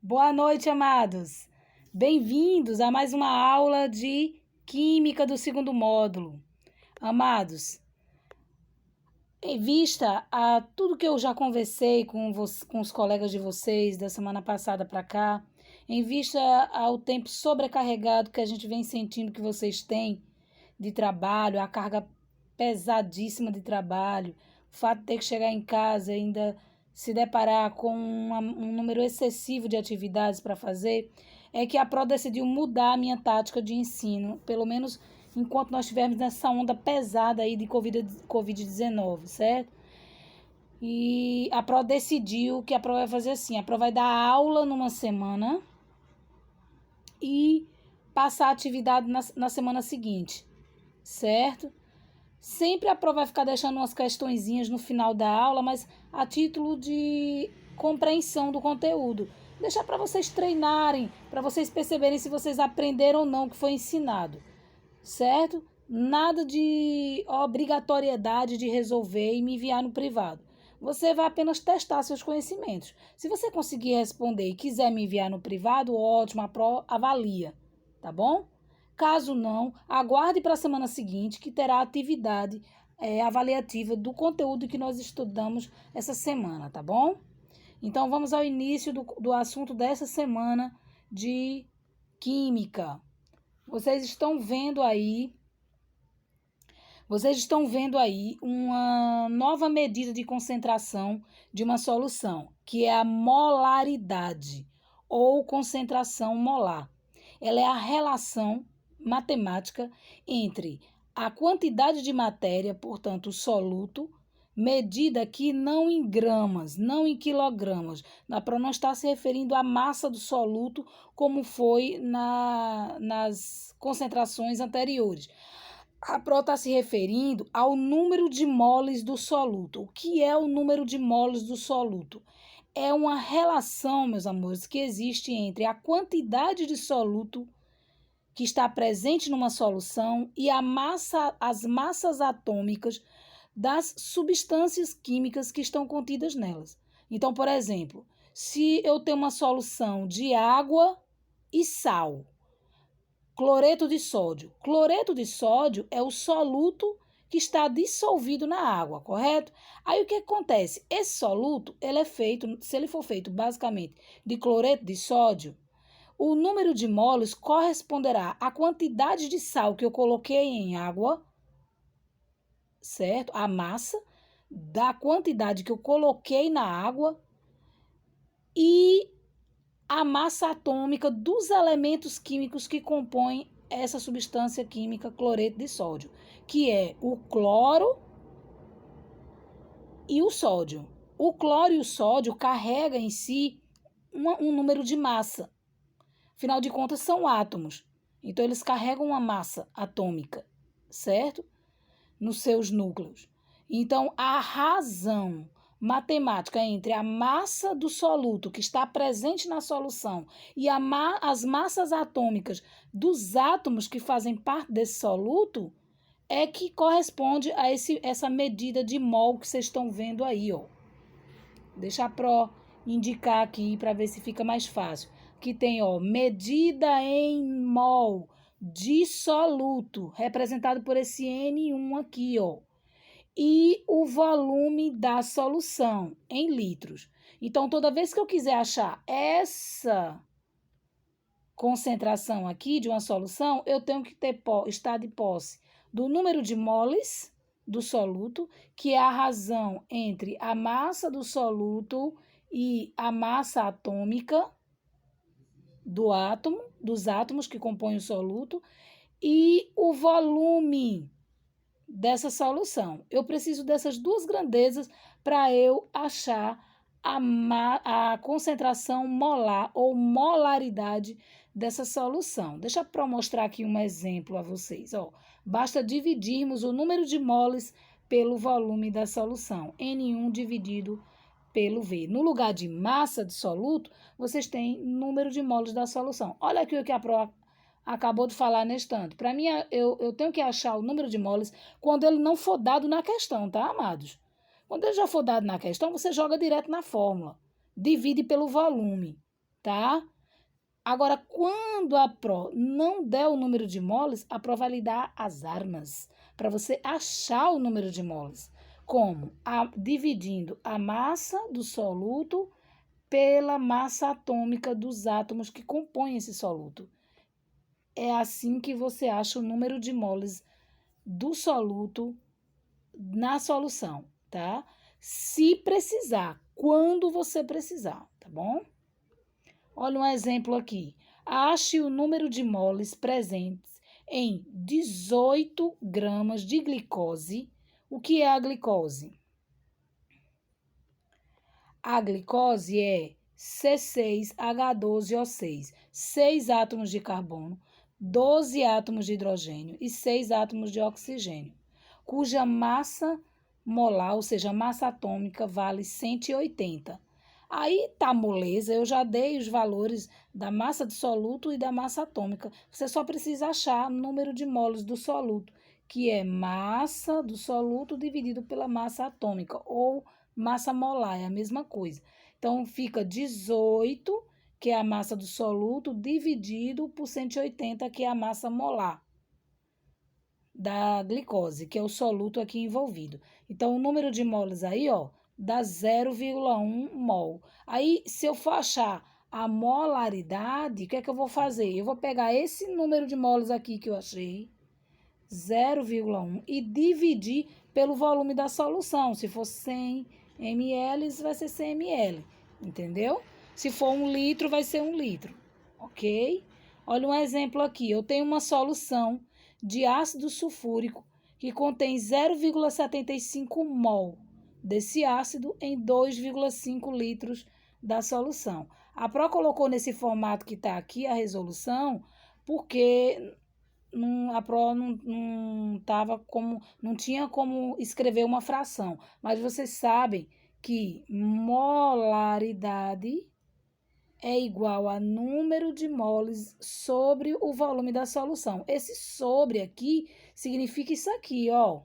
Boa noite, amados. Bem-vindos a mais uma aula de Química do segundo módulo. Amados, em vista a tudo que eu já conversei com os colegas de vocês da semana passada para cá, em vista ao tempo sobrecarregado que a gente vem sentindo que vocês têm de trabalho, a carga pesadíssima de trabalho, o fato de ter que chegar em casa e ainda se deparar com um número excessivo de atividades para fazer, é que a Pro decidiu mudar a minha tática de ensino, pelo menos enquanto nós estivermos nessa onda pesada aí de Covid-19, certo? E a Pro decidiu que a Pro vai fazer assim, a Pro vai dar aula numa semana e passar a atividade na semana seguinte, certo? Sempre a Pro vai ficar deixando umas questõezinhas no final da aula, mas a título de compreensão do conteúdo. Deixar para vocês treinarem, para vocês perceberem se vocês aprenderam ou não o que foi ensinado, certo? Nada de obrigatoriedade de resolver e me enviar no privado. Você vai apenas testar seus conhecimentos. Se você conseguir responder e quiser me enviar no privado, ótimo, a Pro avalia, tá bom? Caso não, aguarde para a semana seguinte que terá atividade avaliativa do conteúdo que nós estudamos essa semana, tá bom? Então vamos ao início do assunto dessa semana de Química. Vocês estão vendo aí uma nova medida de concentração de uma solução, que é a molaridade ou concentração molar. Ela é a relação matemática entre a quantidade de matéria, portanto, o soluto, medida aqui não em gramas, não em quilogramas. A Pro não está se referindo à massa do soluto, como foi nas concentrações anteriores. A Pro está se referindo ao número de moles do soluto. O que é o número de moles do soluto? É uma relação, meus amores, que existe entre a quantidade de soluto que está presente numa solução e as massas atômicas das substâncias químicas que estão contidas nelas. Então, por exemplo, se eu tenho uma solução de água e sal, cloreto de sódio. Cloreto de sódio é o soluto que está dissolvido na água, correto? Aí o que acontece? Esse soluto, ele é feito, se ele for feito basicamente de cloreto de sódio, o número de moles corresponderá à quantidade de sal que eu coloquei em água, certo? A massa da quantidade que eu coloquei na água e a massa atômica dos elementos químicos que compõem essa substância química cloreto de sódio, que é o cloro e o sódio. O cloro e o sódio carregam em si um número de massa. Afinal de contas, são átomos. Então, eles carregam uma massa atômica, certo? Nos seus núcleos. Então, a razão matemática entre a massa do soluto que está presente na solução e as massas atômicas dos átomos que fazem parte desse soluto é que corresponde a essa medida de mol que vocês estão vendo aí, ó. Deixa a Pro indicar aqui para ver se fica mais fácil. Que tem, ó, medida em mol de soluto, representado por esse N1 aqui, ó. E o volume da solução em litros. Então, toda vez que eu quiser achar essa concentração aqui de uma solução, eu tenho que estar de posse do número de moles do soluto, que é a razão entre a massa do soluto e a massa atômica dos átomos que compõem o soluto, e o volume dessa solução. Eu preciso dessas duas grandezas para eu achar a concentração molar ou molaridade dessa solução. Deixa eu mostrar aqui um exemplo a vocês. Ó, basta dividirmos o número de moles pelo volume da solução. N1 dividido pelo V. No lugar de massa de soluto, vocês têm número de moles da solução. Olha aqui o que a Pro acabou de falar nesse tanto. Para mim, eu tenho que achar o número de moles quando ele não for dado na questão, tá, amados? Quando ele já for dado na questão, você joga direto na fórmula. Divide pelo volume. tá? Agora, quando a pró não der o número de moles, a pró vai lhe dar as armas para você achar o número de moles. Como? Dividindo a massa do soluto pela massa atômica dos átomos que compõem esse soluto. É assim que você acha o número de moles do soluto na solução, tá? Se precisar, quando você precisar, tá bom? Olha um exemplo aqui. Ache o número de moles presentes em 18 gramas de glicose. O que é a glicose? A glicose é C6H12O6, 6 átomos de carbono, 12 átomos de hidrogênio e 6 átomos de oxigênio, cuja massa molar, ou seja, massa atômica, vale 180. Aí tá moleza, eu já dei os valores da massa do soluto e da massa atômica. Você só precisa achar o número de moles do soluto, que é massa do soluto dividido pela massa atômica, ou massa molar, é a mesma coisa. Então, fica 18, que é a massa do soluto, dividido por 180, que é a massa molar da glicose, que é o soluto aqui envolvido. Então, o número de moles aí, ó, dá 0,1 mol. Aí, se eu for achar a molaridade, o que é que eu vou fazer? Eu vou pegar esse número de moles aqui que eu achei, 0,1, e dividir pelo volume da solução. Se for 100 ml, vai ser 100 ml, entendeu? Se for 1 litro, vai ser 1 litro, ok? Olha um exemplo aqui. Eu tenho uma solução de ácido sulfúrico que contém 0,75 mol desse ácido em 2,5 litros da solução. A Pro colocou nesse formato que está aqui a resolução porque a Pro não tinha como escrever uma fração, mas vocês sabem que molaridade é igual a número de moles sobre o volume da solução. Esse sobre aqui significa isso aqui, ó,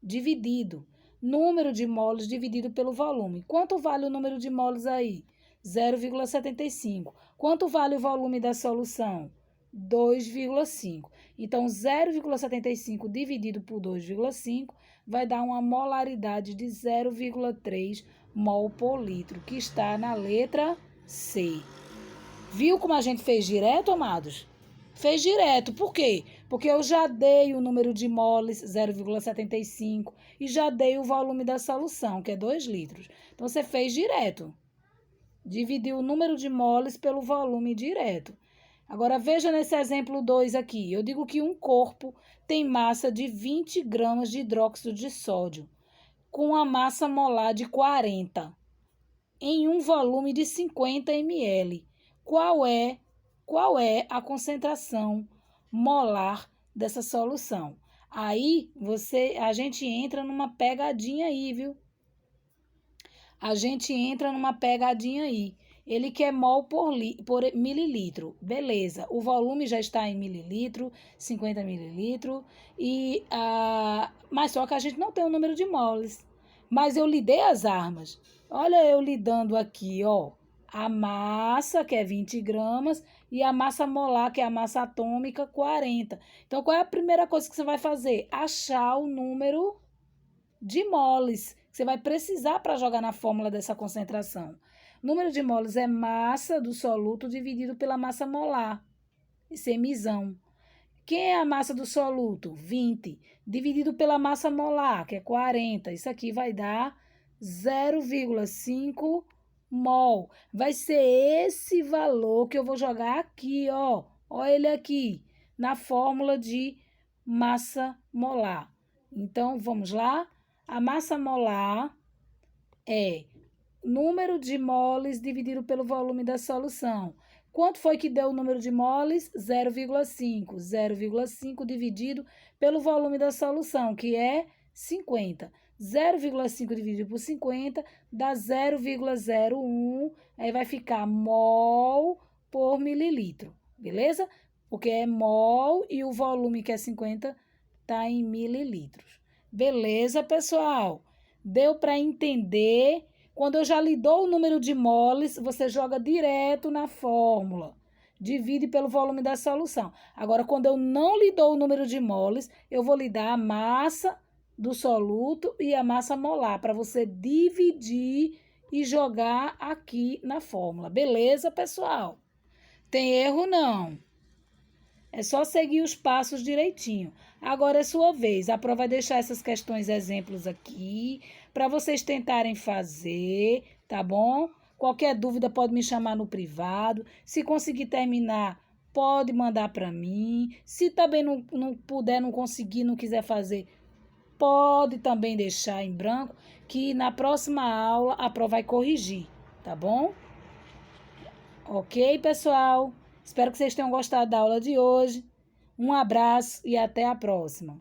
dividido. Número de moles dividido pelo volume. Quanto vale o número de moles aí? 0,75. Quanto vale o volume da solução? 2,5. Então, 0,75 dividido por 2,5 vai dar uma molaridade de 0,3 mol por litro, que está na letra C. Viu como a gente fez direto, amados? Fez direto. Por quê? Porque eu já dei o número de moles, 0,75, e já dei o volume da solução, que é 2 litros. Então, você fez direto. Dividiu o número de moles pelo volume direto. Agora, veja nesse exemplo 2 aqui. Eu digo que um corpo tem massa de 20 gramas de hidróxido de sódio, com a massa molar de 40, em um volume de 50 ml. Qual é a concentração molar dessa solução? Aí a gente entra numa pegadinha aí, viu? A gente entra numa pegadinha aí. Ele quer mol por mililitro. Beleza. O volume já está em mililitro, 50 mililitros. Mas só que a gente não tem o número de moles. Mas eu lhe dei as armas. Olha eu lhe dando aqui, ó. A massa, que é 20 gramas, e a massa molar, que é a massa atômica, 40. Então, qual é a primeira coisa que você vai fazer? Achar o número de moles que você vai precisar para jogar na fórmula dessa concentração. O número de moles é massa do soluto dividido pela massa molar. Isso é misão. Quem é a massa do soluto? 20. Dividido pela massa molar, que é 40. Isso aqui vai dar 0,5 mol. Vai ser esse valor que eu vou jogar aqui, ó. Olha ele aqui, na fórmula de massa molar. Então, vamos lá? A massa molar é número de moles dividido pelo volume da solução. Quanto foi que deu o número de moles? 0,5. 0,5 dividido pelo volume da solução, que é 50. 0,5 dividido por 50 dá 0,01. Aí vai ficar mol por mililitro, beleza? Porque é mol e o volume, que é 50, está em mililitros. Beleza, pessoal? Deu para entender Quando eu já lhe dou o número de moles, você joga direto na fórmula. Divide pelo volume da solução. Agora, quando eu não lhe dou o número de moles, eu vou lhe dar a massa do soluto e a massa molar, para você dividir e jogar aqui na fórmula. Beleza, pessoal? Tem erro, não. É só seguir os passos direitinho. Agora é sua vez. A prova vai deixar essas questões exemplos aqui para vocês tentarem fazer, tá bom? Qualquer dúvida pode me chamar no privado. Se conseguir terminar, pode mandar para mim. Se também não puder, não conseguir, não quiser fazer, pode também deixar em branco, que na próxima aula a prova vai corrigir, tá bom? Ok, pessoal? Espero que vocês tenham gostado da aula de hoje. Um abraço e até a próxima.